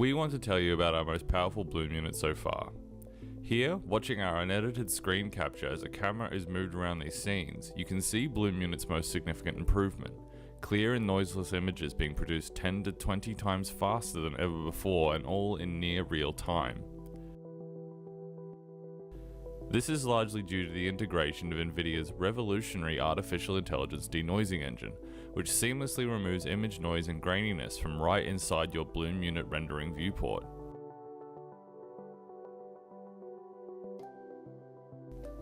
We want to tell you about our most powerful bloom unit so far. Here, watching our unedited screen capture as a camera is moved around these scenes, you can see Bloom Unit's most significant improvement. Clear and noiseless images being produced 10 to 20 times faster than ever before, and all in near real time. This is largely due to the integration of NVIDIA's revolutionary artificial intelligence denoising engine, which seamlessly removes image noise and graininess from right inside your Bloom Unit rendering viewport.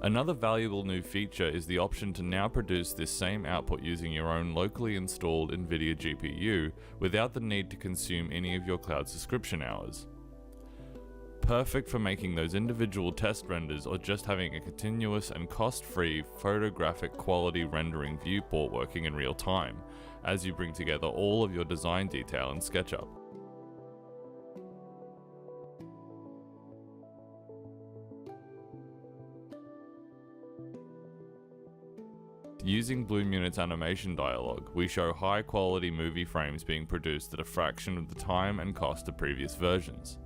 Another valuable new feature is the option to now produce this same output using your own locally installed NVIDIA GPU without the need to consume any of your cloud subscription hours. Perfect for making those individual test renders or just having a continuous and cost-free photographic quality rendering viewport working in real time, as you bring together all of your design detail in SketchUp. Using Bloom Unit's animation dialog, we show high-quality movie frames being produced at a fraction of the time and cost of previous versions.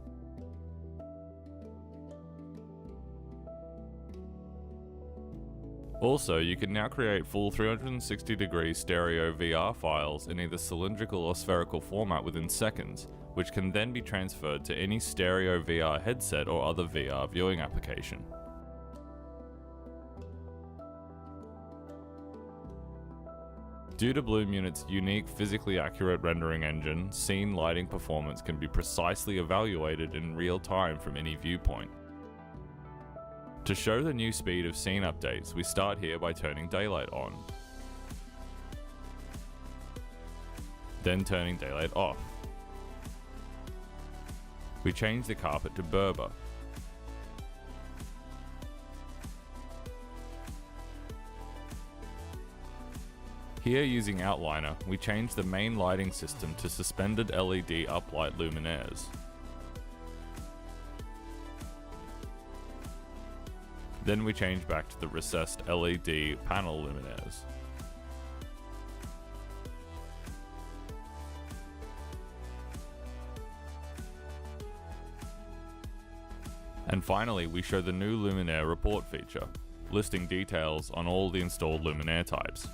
Also, you can now create full 360-degree stereo VR files in either cylindrical or spherical format within seconds, which can then be transferred to any stereo VR headset or other VR viewing application. Due to Bloom Unit's unique physically accurate rendering engine, scene lighting performance can be precisely evaluated in real time from any viewpoint. To show the new speed of scene updates, we start here by turning daylight on, then turning daylight off. We change the carpet to Berber. Here, using Outliner, we change the main lighting system to suspended LED uplight luminaires. Then we change back to the recessed LED panel luminaires. And finally, we show the new luminaire report feature, listing details on all the installed luminaire types.